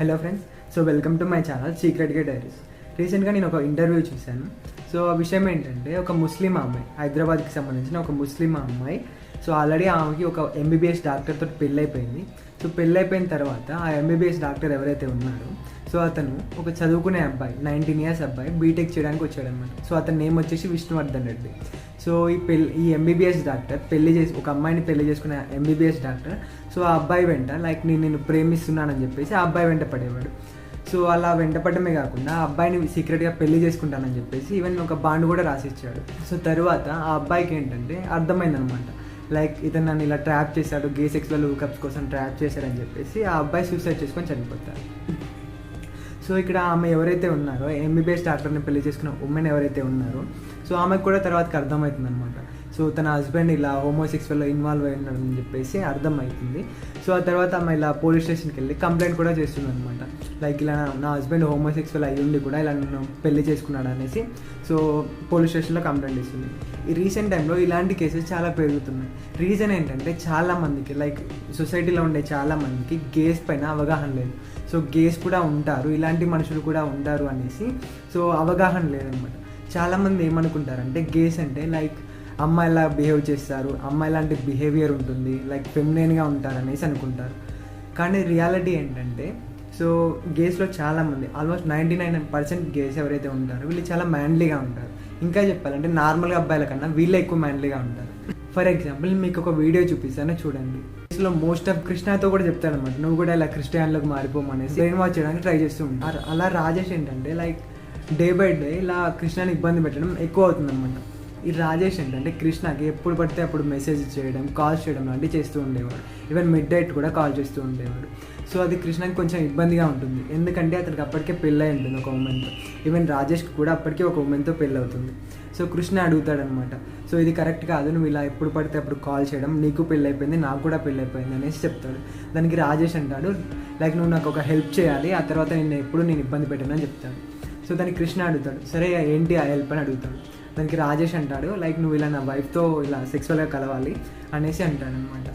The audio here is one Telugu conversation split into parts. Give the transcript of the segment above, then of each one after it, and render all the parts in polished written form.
Hello friends, so welcome to my channel secret gay diaries. రీసెంట్గా నేను ఒక ఇంటర్వ్యూ చూశాను. సో ఆ విషయం ఏంటంటే, ఒక ముస్లిం అమ్మాయి, హైదరాబాద్కి సంబంధించిన ఒక ముస్లిం అమ్మాయి, సో ఆల్రెడీ ఆమెకి ఒక ఎంబీబీఎస్ డాక్టర్తో పెళ్ళైపోయింది. సో పెళ్ళైపోయిన తర్వాత ఆ ఎంబీబీఎస్ డాక్టర్ ఎవరైతే ఉన్నారో, సో అతను ఒక చదువుకునే అబ్బాయి, 19 years అబ్బాయి, బీటెక్ చేయడానికి వచ్చాడనమాట. సో అతని నేమ్ వచ్చేసి విష్ణువర్ధన్ రెడ్డి. సో ఈ ఎంబీబీఎస్ డాక్టర్ ఒక అమ్మాయిని పెళ్లి చేసుకునే ఎంబీబీఎస్ డాక్టర్, సో ఆ అబ్బాయి వెంట నేను ప్రేమిస్తున్నానని చెప్పేసి ఆ అబ్బాయి వెంట పడేవాడు. సో అలా వెంటపడమే కాకుండా ఆ అబ్బాయిని సీక్రెట్గా పెళ్లి చేసుకుంటానని చెప్పేసి ఈవెన్ ఒక బాండ్ కూడా రాసిచ్చాడు. సో తర్వాత ఆ అబ్బాయికి ఏంటంటే అర్థమైందనమాట, ఇతను నన్ను ఇలా ట్రాప్ చేశాడు, గే సెక్సువల్ హూకప్స్ కోసం ట్రాప్ చేశాడని చెప్పేసి ఆ అబ్బాయి సూసైడ్ చేసుకొని చనిపోతారు. సో ఇక్కడ ఆమె ఎవరైతే ఉన్నారో, ఎంబీబీఎస్ డాక్టర్ని పెళ్లి చేసుకున్న ఉమెన్ ఎవరైతే ఉన్నారో, సో ఆమెకు కూడా తర్వాతకి అర్థమవుతుంది అనమాట. సో తన హస్బెండ్ ఇలా హోమోసెక్సువల్లో ఇన్వాల్వ్ అయి ఉన్నాడని చెప్పేసి అర్థమవుతుంది. సో ఆ తర్వాత ఆమె ఇలా పోలీస్ స్టేషన్కి వెళ్ళి కంప్లైంట్ కూడా చేస్తుంది అనమాట. ఇలా నా హస్బెండ్ హోమోసెక్సువల్ అయ్యి ఉండి కూడా ఇలా నన్ను పెళ్లి చేసుకున్నాడు అనేసి సో పోలీస్ స్టేషన్లో కంప్లైంట్ ఇస్తుంది. ఈ రీసెంట్ టైంలో ఇలాంటి కేసెస్ చాలా పెరుగుతున్నాయి. రీజన్ ఏంటంటే, చాలామందికి సొసైటీలో ఉండే చాలామందికి గేస్ పైన అవగాహన లేదు. సో గేస్ కూడా ఉంటారు, ఇలాంటి మనుషులు కూడా ఉంటారు అనేసి సో అవగాహన లేదనమాట. చాలామంది ఏమనుకుంటారంటే, గేస్ అంటే అమ్మాయిలా బిహేవ్ చేస్తారు, అమ్మాయి లాంటి బిహేవియర్ ఉంటుంది, ఫెమినైన్గా ఉంటారు అనేసి అనుకుంటారు. కానీ రియాలిటీ ఏంటంటే, సో గేస్లో చాలామంది, ఆల్మోస్ట్ 99% గేస్ ఎవరైతే ఉంటారో వీళ్ళు చాలా మ్యాన్లీగా ఉంటారు. ఇంకా చెప్పాలంటే నార్మల్గా అబ్బాయిల కన్నా వీళ్ళే ఎక్కువ మ్యాన్లీగా ఉంటారు. ఫర్ ఎగ్జాంపుల్, మీకు ఒక వీడియో చూపిస్తాను, చూడండి. లో మోస్ట్ ఆఫ్ కృష్ణతో కూడా చెప్తాడనమాట, నువ్వు కూడా ఇలా క్రిస్టియన్లోకి మారిపోమనేసి బ్రెయిన్ వాష్ చేయడానికి ట్రై చేస్తూ ఉంటారు. అలా రాజేష్ ఏంటంటే డే బై డే ఇలా కృష్ణని ఇబ్బంది పెట్టడం ఎక్కువ అవుతుంది అనమాట. ఈ రాజేష్ ఏంటంటే కృష్ణకి ఎప్పుడు పడితే అప్పుడు మెసేజ్ చేయడం, కాల్ చేయడం లాంటివి చేస్తూ ఉండేవాడు. ఈవెన్ మిడ్ నైట్ కూడా కాల్ చేస్తూ ఉండేవాడు. సో అది కృష్ణకి కొంచెం ఇబ్బందిగా ఉంటుంది, ఎందుకంటే అతనికి అప్పటికే పెళ్ళై ఉంటుంది ఒక ఉమెన్తో. ఈవెన్ రాజేష్కి కూడా అప్పటికే ఒక ఉమెన్తో పెళ్ళి అవుతుంది. సో కృష్ణ అడుగుతాడనమాట, సో ఇది కరెక్ట్ కాదు, నువ్వు ఇలా ఎప్పుడు పడితే అప్పుడు కాల్ చేయడం, నీకు పెళ్ళి అయిపోయింది, నాకు కూడా పెళ్ళి అయిపోయింది అనేసి చెప్తాడు. దానికి రాజేష్ అంటాడు, నువ్వు నాకు ఒక హెల్ప్ చేయాలి, ఆ తర్వాత నేను ఇబ్బంది పెట్టాను అని చెప్తాడు. సో దానికి కృష్ణ అడుగుతాడు, సరే ఏంటి ఆ హెల్ప్ అని అడుగుతాడు. దానికి రాజేష్ అంటాడు, నువ్వు ఇలా నా వైఫ్తో ఇలా సెక్సువల్గా కలవాలి అనేసి అంటాడనమాట.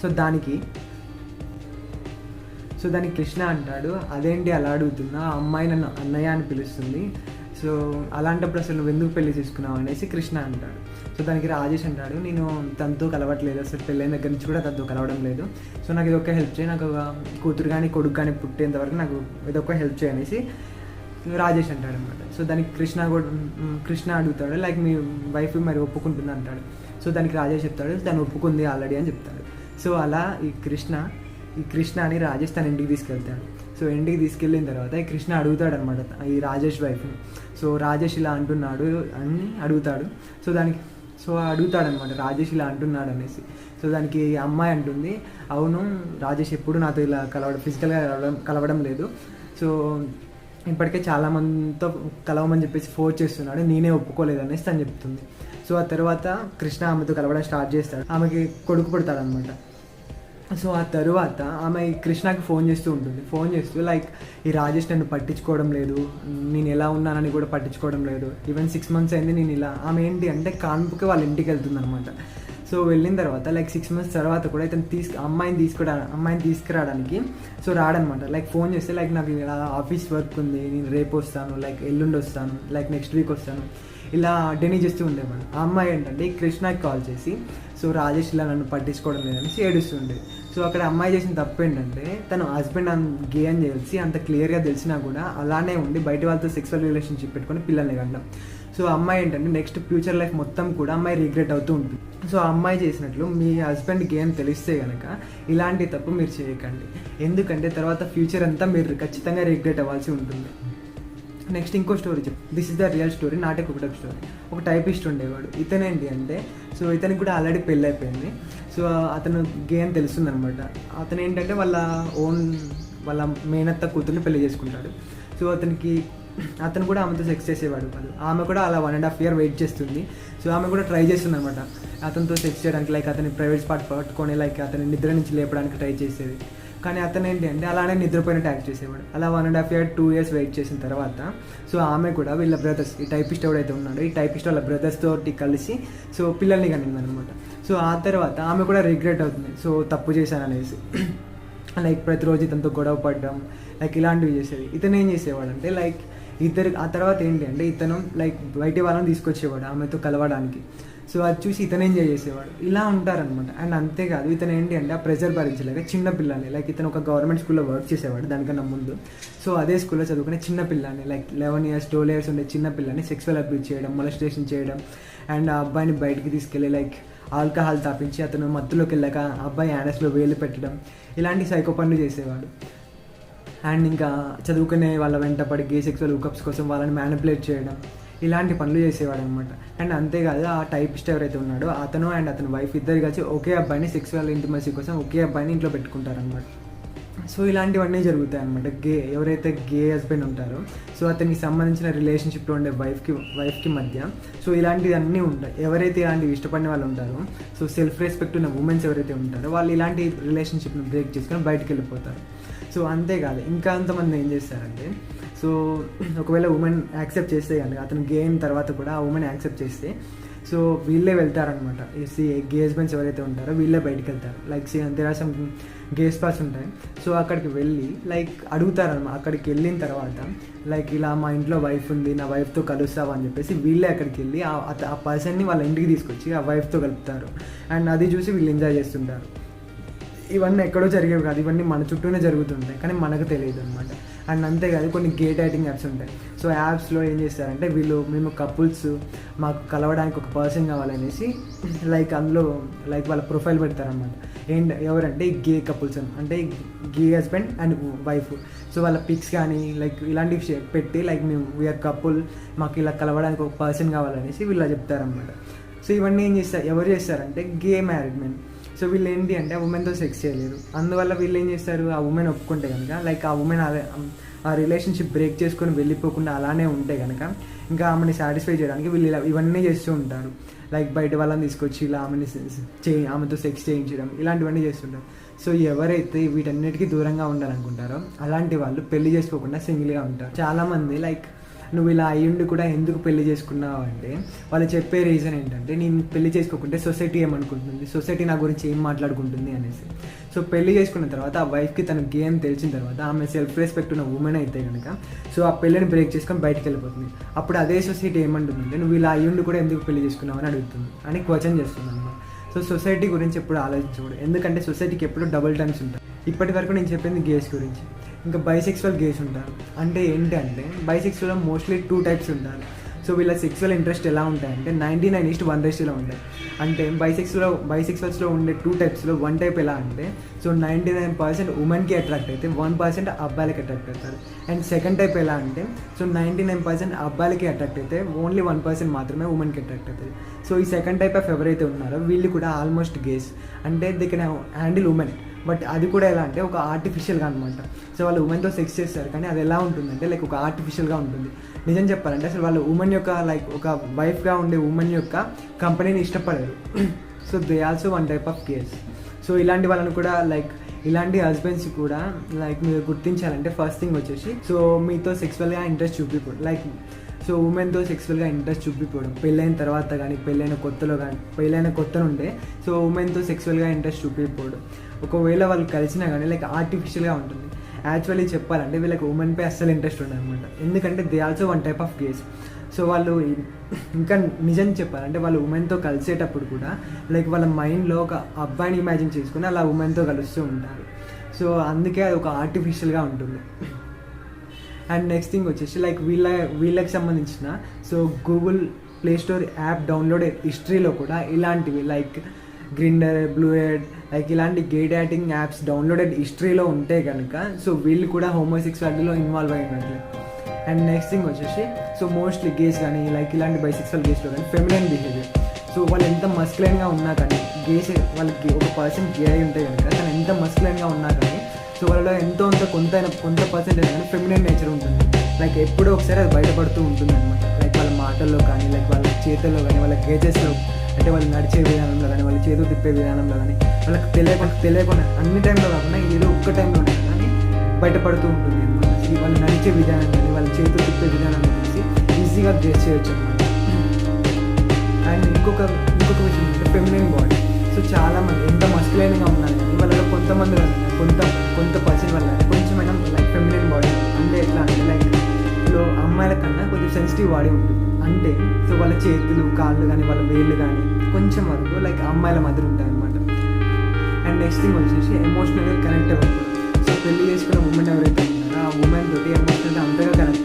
సో దానికి కృష్ణ అంటాడు, అదేంటి అలా అడుగుతున్నా, ఆ అమ్మాయి నన్ను అన్నయ్య అని పిలుస్తుంది, సో అలాంటప్పుడు అసలు నువ్వు ఎందుకు పెళ్లి చేసుకున్నావు అనేసి కృష్ణ అంటాడు. సో దానికి రాజేష్ అంటాడు, నేను తనతో కలవట్లేదు, అసలు పెళ్ళైన దగ్గర నుంచి కూడా తనతో కలవడం లేదు, సో నాకు ఇదొక హెల్ప్ చేయి, నాకు ఒక కూతురు కానీ కొడుకు కానీ పుట్టేంత వరకు నాకు ఇదొక హెల్ప్ చేయనేసి రాజేష్ అంటాడు అనమాట. సో దానికి కృష్ణ అడుగుతాడు, మీ వైఫ్ మరి ఒప్పుకుంటుంది అంటాడు. సో దానికి రాజేష్ చెప్తాడు, దాన్ని ఒప్పుకుంది ఆల్రెడీ అని చెప్తాడు. సో అలా ఈ కృష్ణ అని రాజేష్ తన ఇంటికి తీసుకెళ్తాడు. సో ఇంటికి తీసుకెళ్ళిన తర్వాత ఈ కృష్ణ అడుగుతాడు అనమాట ఈ రాజేష్ వైఫ్ని. సో రాజేష్ ఇలా అంటున్నాడు అని అడుగుతాడు. సో అడుగుతాడనమాట, రాజేష్ ఇలా అంటున్నాడు అనేసి. సో దానికి అమ్మాయి అంటుంది, అవును రాజేష్ ఎప్పుడు నాతో ఇలా ఫిజికల్గా కలవడం లేదు, సో ఇప్పటికే చాలామందితో కలవమని చెప్పేసి ఫోర్స్ చేస్తున్నాడు, నేనే ఒప్పుకోలేదు అనేసి తను చెప్తుంది. సో ఆ తర్వాత కృష్ణ ఆమెతో కలవడం స్టార్ట్ చేస్తాడు, ఆమెకి కొడుకు పుడతాడనమాట. సో ఆ తర్వాత ఆమె కృష్ణకి ఫోన్ చేస్తూ ఉంటుంది. ఫోన్ చేస్తూ ఈ రాజేష్ నన్ను పట్టించుకోవడం లేదు, నేను ఎలా ఉన్నానని కూడా పట్టించుకోవడం లేదు, ఈవెన్ 6 months అయింది నేను ఇలా. ఆమె ఏంటి అంటే కాన్పుకి వాళ్ళ ఇంటికి వెళ్తుంది అనమాట. సో వెళ్ళిన తర్వాత 6 months తర్వాత కూడా ఇతను అమ్మాయిని తీసుకురావడానికి సో రాడనమాట. ఫోన్ చేస్తే నాకు ఇలా ఆఫీస్ వర్క్ ఉంది, నేను రేపు వస్తాను, ఎల్లుండి వస్తాను, నెక్స్ట్ వీక్ వస్తాను, ఇలా డెనీ చేస్తూ ఉండేవాడు. ఆ అమ్మాయి ఏంటంటే కృష్ణకి కాల్ చేసి, సో రాజేష్ ఇలా నన్ను పట్టించుకోవడం లేదని ఏడుస్తుండే. సో అక్కడ అమ్మాయి చేసిన తప్పు ఏంటంటే, తను హస్బెండ్ గే అని తెలిసి అంత క్లియర్గా తెలిసినా కూడా అలానే ఉండి బయట వాళ్ళతో సెక్సువల్ రిలేషన్షిప్ పెట్టుకొని పిల్లల్ని కనడం. సో అమ్మాయి ఏంటంటే నెక్స్ట్ ఫ్యూచర్ లైఫ్ మొత్తం కూడా అమ్మాయి రిగ్రెట్ అవుతూ ఉంటుంది. సో ఆ అమ్మాయి చేసినట్లు మీ హస్బెండ్ గే అని తెలిస్తే కనుక ఇలాంటి తప్పు మీరు చేయకండి, ఎందుకంటే తర్వాత ఫ్యూచర్ అంతా మీరు ఖచ్చితంగా రిగ్రెట్ అవ్వాల్సి ఉంటుంది. నెక్స్ట్ ఇంకో story this is the real story, not a cooked up story. ఒక టైపిస్ట్ ఉండేవాడు. ఇతనేంటి అంటే, సో ఇతనికి కూడా ఆల్రెడీ పెళ్ళి అయిపోయింది. సో అతను గే అని తెలుస్తుంది అనమాట. అతను ఏంటంటే వాళ్ళ మేనత్త కూతుర్ని పెళ్లి చేసుకుంటాడు. సో అతను కూడా ఆమెతో సెక్స్ చేసేవాడు. ఆమె కూడా అలా 1.5 years వెయిట్ చేస్తుంది. సో ఆమె కూడా ట్రై చేస్తుంది అనమాట అతనితో సెక్స్ చేయడానికి, అతని ప్రైవేట్ స్పాట్ పట్టుకొని అతని నిద్ర నుంచి లేపడానికి ట్రై చేసేది. కానీ అతను ఏంటి అంటే అలానే నిద్రపోయినట్టు యాక్ట్ చేసేవాడు. అలా 1.5 years 2 years వెయిట్ చేసిన తర్వాత సో ఆమె కూడా వీళ్ళ బ్రదర్స్, ఈ టైపిస్ట్ ఎవడైతే ఉన్నాడో ఈ టైపిస్ట్ వాళ్ళ బ్రదర్స్ తోటి కలిసి సో పిల్లల్ని కనిందనమాట. సో ఆ తర్వాత ఆమె కూడా రిగ్రెట్ అవుతుంది, సో తప్పు చేశాను అనేసి. లైక్ ప్రతిరోజు ఇతనితో గొడవ పడడం లైక్ ఇలాంటివి చేసేది. ఇతను ఏం చేసేవాడు అంటే లైక్ ఆ తర్వాత ఏంటి అంటే ఇతను లైక్ బయటి వాళ్ళని తీసుకొచ్చేవాడు ఆమెతో కలవడానికి. సో అది చూసి ఇతను ఎంజాయ్ చేసేవాడు. ఇలా ఉంటారనమాట. అండ్ అంతేకాదు ఇతను ఏంటి అంటే ఆ ప్రెజర్ భరించలేక చిన్న పిల్లని లైక్ ఇతను ఒక గవర్నమెంట్ స్కూల్లో వర్క్ చేసేవాడు దానికన్నా ముందు. సో అదే స్కూల్లో చదువుకునే చిన్న పిల్లని లైక్ 11 years 12 years ఉండే చిన్న పిల్లని సెక్సువల్ అబ్యూజ్ చేయడం, మొలెస్టేషన్ చేయడం అండ్ ఆ అబ్బాయిని బయటికి తీసుకెళ్ళి లైక్ ఆల్కహాల్ తాపించి అతను మత్తులోకి వెళ్ళాక అబ్బాయి యానస్లో వేలు పెట్టడం ఇలాంటి సైకో పనులు చేసేవాడు. అండ్ ఇంకా చదువుకునే వాళ్ళ వెంట పడి గే సెక్సువల్ హుకప్స్ కోసం వాళ్ళని మ్యానిపులేట్ చేయడం ఇలాంటి పనులు చేసేవాడు అనమాట. అండ్ అంతేకాదు ఆ టైపిస్ట్ ఎవరైతే ఉన్నాడో అతను అండ్ అతని వైఫ్ ఇద్దరు కలిసి ఒకే అబ్బాయిని సెక్సువల్ ఇంటిమసీ కోసం ఒకే అబ్బాయిని ఇంట్లో పెట్టుకుంటారనమాట. సో ఇలాంటివన్నీ జరుగుతాయి అనమాట. ఎవరైతే గే హస్బెండ్ ఉంటారో సో అతనికి సంబంధించిన రిలేషన్షిప్లో ఉండే వైఫ్కి మధ్య సో ఇలాంటివన్నీ ఉంటాయి. ఎవరైతే ఇలాంటివి ఇష్టపడిన వాళ్ళు ఉంటారో సో సెల్ఫ్ రెస్పెక్ట్ ఉన్న ఉమెన్స్ ఎవరైతే ఉంటారో వాళ్ళు ఇలాంటి రిలేషన్షిప్ని బ్రేక్ చేసుకొని బయటకు వెళ్ళిపోతారు. సో అంతేకాదు ఇంకా అంతమంది ఏం చేస్తారంటే సో ఒకవేళ ఉమెన్ యాక్సెప్ట్ చేస్తే కనుక అతను గే అయిన తర్వాత కూడా ఆ ఉమెన్ యాక్సెప్ట్ చేస్తే సో వీళ్ళే వెళ్తారనమాట. గే హస్బెండ్స్ ఎవరైతే ఉంటారో వీళ్ళే బయటకు వెళ్తారు. Like there are some gay spots ఉంటాయి. సో అక్కడికి వెళ్ళి లైక్ అడుగుతారనమాట. అక్కడికి వెళ్ళిన తర్వాత లైక్ ఇలా మా ఇంట్లో వైఫ్ ఉంది, నా వైఫ్తో కలుస్తావా అని చెప్పేసి వీళ్ళే అక్కడికి వెళ్ళి ఆ పర్సన్ని వాళ్ళ ఇంటికి తీసుకొచ్చి ఆ వైఫ్తో కలుపుతారు. అండ్ అది చూసి వీళ్ళు ఎంజాయ్ చేస్తుంటారు. ఇవన్నీ ఎక్కడో జరిగేవి కాదు, ఇవన్నీ మన చుట్టూనే జరుగుతుంటాయి కానీ మనకు తెలియదు అనమాట. అండ్ అంతేకాదు కొన్ని గే డేటింగ్ యాప్స్ ఉంటాయి. సో యాప్స్లో ఏం చేస్తారంటే మేము కపుల్స్ మాకు కలవడానికి ఒక పర్సన్ కావాలనేసి లైక్ అందులో లైక్ వాళ్ళ ప్రొఫైల్ పెడతారనమాట. ఎవరంటే గే కపుల్స్ అంటే గే హస్బెండ్ అండ్ వైఫ్. సో వాళ్ళ పిక్స్ కానీ లైక్ ఇలాంటివి పెట్టి లైక్ మేము వీఆర్ కపుల్, మాకు ఇలా కలవడానికి ఒక పర్సన్ కావాలనేసి వీళ్ళు చెప్తారనమాట. సో ఇవన్నీ ఎవరు చేస్తారంటే గే మ్యారీడ్ మెన్. సో వీళ్ళు ఏంటి అంటే ఆ ఉమెన్తో సెక్స్ చేయలేరు. అందువల్ల వీళ్ళు ఏం చేస్తారు, ఆ ఉమెన్ ఒప్పుకుంటే కనుక లైక్ ఆ ఉమెన్ ఆ రిలేషన్షిప్ బ్రేక్ చేసుకొని వెళ్ళిపోకుండా అలానే ఉంటే కనుక ఇంకా ఆమెని సాటిస్ఫై చేయడానికి వీళ్ళు ఇవన్నీ చేస్తూ ఉంటారు. లైక్ బయట వాళ్ళని తీసుకొచ్చి ఇలా ఆమెతో సెక్స్ చేయించడం ఇలాంటివన్నీ చేస్తుంటారు. సో ఎవరైతే వీటన్నిటికీ దూరంగా ఉండాలనుకుంటారో అలాంటి వాళ్ళు పెళ్లి చేసుకోకుండా సింగిల్గా ఉంటారు. చాలామంది లైక్ నువ్వు ఇలా అయ్యుండి కూడా ఎందుకు పెళ్లి చేసుకున్నావు అంటే వాళ్ళు చెప్పే రీజన్ ఏంటంటే నేను పెళ్లి చేసుకోకుంటే సొసైటీ ఏమనుకుంటుంది, సొసైటీ నా గురించి ఏం మాట్లాడుకుంటుంది అనేసి. సో పెళ్లి చేసుకున్న తర్వాత ఆ వైఫ్కి తన గేమ్ తెలిసిన తర్వాత ఆమె సెల్ఫ్ రెస్పెక్ట్ ఉన్న ఉమెన్ అయితే కనుక సో ఆ పెళ్ళిని బ్రేక్ చేసుకొని బయటకు వెళ్ళిపోతుంది. అప్పుడు అదే సొసైటీ ఏమంటుందంటే నువ్వు ఇలా అయ్యుండి కూడా ఎందుకు పెళ్లి చేసుకున్నావు అని అడుగుతుంది, అని క్వశ్చన్ చేస్తుంది అనమాట. సో సొసైటీ గురించి ఎప్పుడు ఆలోచించకూడదు, ఎందుకంటే సొసైటీకి ఎప్పుడు డబుల్ టర్మ్స్ ఉంటాయి. ఇప్పటి వరకు నేను చెప్పింది గేస్ గురించి. ఇంకా బైసెక్సువల్ గేస్ ఉంటారు. అంటే ఏంటి అంటే బైసెక్సువల్లో మోస్ట్లీ 2 types ఉంటారు. సో వీళ్ళ సెక్సువల్ ఇంట్రెస్ట్ ఎలా ఉంటాయంటే 99:1 ఉంటాయి. అంటే బైసెక్సువల్స్లో ఉండే 2 typesలో 1 type ఎలా అంటే సో 99% ఉమెన్కి అట్రాక్ట్ అయితే 1% అబ్బాయిలకి అట్రాక్ట్ అవుతారు. అండ్ సెకండ్ టైప్ ఎలా అంటే సో 99% అబ్బాయిలకి అట్రాక్ట్ అయితే ఓన్లీ 1% మాత్రమే ఉమెన్కి అట్రాక్ట్ అవుతుంది. సో ఈ సెకండ్ టైప్ ఆఫ్ ఎవరైతే ఉన్నారో వీళ్ళు కూడా ఆల్మోస్ట్ గేస్. అంటే they can handle women, but అది కూడా ఎలా అంటే ఒక ఆర్టిఫిషియల్గా అనమాట. సో వాళ్ళు ఉమెన్తో సెక్స్ చేస్తారు కానీ అది ఎలా ఉంటుందంటే లైక్ ఒక ఆర్టిఫిషియల్గా ఉంటుంది. నిజం చెప్పాలంటే అసలు వాళ్ళు ఉమెన్ యొక్క లైక్ ఒక వైఫ్గా ఉండే ఉమెన్ యొక్క కంపెనీని ఇష్టపడరు. So they also 1 type of case. So ఇలాంటి వాళ్ళని కూడా లైక్ ఇలాంటి హస్బెండ్స్ కూడా లైక్ మీరు గుర్తించాలంటే ఫస్ట్ థింగ్ వచ్చేసి సో మీతో సెక్సువల్గా ఇంట్రెస్ట్ చూపిపోవడం. లైక్ సో ఉమెన్తో సెక్సువల్గా ఇంట్రెస్ట్ చూపిపోవడం పెళ్ళైన తర్వాత కానీ పెళ్ళైన కొత్త నుండే సో ఉమెన్తో సెక్సువల్గా ఇంట్రెస్ట్ చూపిపోవడం. ఒకవేళ వాళ్ళు కలిసినా కానీ లైక్ ఆర్టిఫిషియల్గా ఉంటుంది. యాక్చువల్లీ చెప్పాలంటే వీళ్ళకి ఉమెన్పై అస్సలు ఇంట్రెస్ట్ ఉండదు అనమాట, ఎందుకంటే they also 1 type of case. So వాళ్ళు ఇంకా నిజం చెప్పాలంటే వాళ్ళు ఉమెన్తో కలిసేటప్పుడు కూడా లైక్ వాళ్ళ మైండ్లో ఒక అబ్బాయిని ఇమాజిన్ చేసుకుని అలా ఉమెన్తో కలుస్తూ ఉంటారు. సో అందుకే అది ఒక ఆర్టిఫిషియల్గా ఉంటుంది. అండ్ నెక్స్ట్ థింగ్ వచ్చేసి లైక్ వీళ్ళకి సంబంధించిన so Google play store app download హిస్టరీలో కూడా ఇలాంటివి లైక్ గ్రిండర్, బ్లూహెడ్ లైక్ ఇలాంటి గే డేటింగ్ యాప్స్ డౌన్లోడెడ్ హిస్టరీలో ఉంటే కనుక సో వీళ్ళు కూడా హోమోసెక్సువాలిటీలో ఇన్వాల్వ్ అయినట్లే. అండ్ నెక్స్ట్ థింగ్ వచ్చేసి సో మోస్ట్లీ గేస్ కానీ లైక్ ఇలాంటి బైసెక్సువల్ గేస్లో కానీ ఫెమినైన్ బిహేవియర్. సో వాళ్ళు ఎంత మస్కులైన్గా ఉన్నా కానీ వాళ్ళకి ఒక పర్సన్ గే అయి ఉంటే కనుక తను ఎంత మస్కులైన్గా ఉన్నా కానీ సో వాళ్ళలో కొంత పర్సెంటేజ్ కానీ ఫెమినైన్ నేచర్ ఉంటుంది. లైక్ ఎప్పుడో ఒకసారి అది బయటపడుతూ ఉంటుంది అనమాట. లైక్ వాళ్ళ మాటల్లో కానీ లైక్ వాళ్ళ చేతుల్లో కానీ వాళ్ళ గేజెస్లో అంటే వాళ్ళు నడిచే విధానంలో కానీ వాళ్ళు చేతులు తిప్పే విధానంలో కానీ వాళ్ళకి తెలియకుండా అన్ని టైంలో కాకుండా ఏదో ఒక్క టైంలోనే కానీ బయటపడుతూ ఉంటుంది అనమాట. వాళ్ళు నడిచే విధానం కానీ వాళ్ళ చేతులు తిప్పే విధానాన్ని చూసి ఈజీగా గెస్ చేయొచ్చు అనమాట. అండ్ ఇంకొక విషయం అంటే ఫెమినైన్ బాడీ. సో చాలామంది ఎంత మస్కులైన్గా ఉన్నారు కానీ వాళ్ళలో కొంతమంది కొంత కొంత పర్సన్ వల్ల కొంచెమైనా లైక్ ఫెమిలిన్ బాడీ అంటే ఎట్లా అంటే లైక్ లో అమ్మాయిల కన్నా కొంచెం సెన్సిటివ్ బాడీ ఉంటుంది. అంటే సో వాళ్ళ చేతులు కాళ్ళు కానీ వాళ్ళ వేళ్ళు కానీ కొంచెం వరకు లైక్ అమ్మాయిల మధ్య ఉంటాయి అనమాట. అండ్ నెక్స్ట్ థింగ్ వచ్చేసి ఎమోషనల్గా కనెక్ట్ అవ్వకూడదు. సో పెళ్లి చేసుకున్న ఉమెన్ ఎవరైతే ఉన్నారో ఆ ఉమెన్ తోటి ఎమోషనల్గా అంతగా కనెక్ట్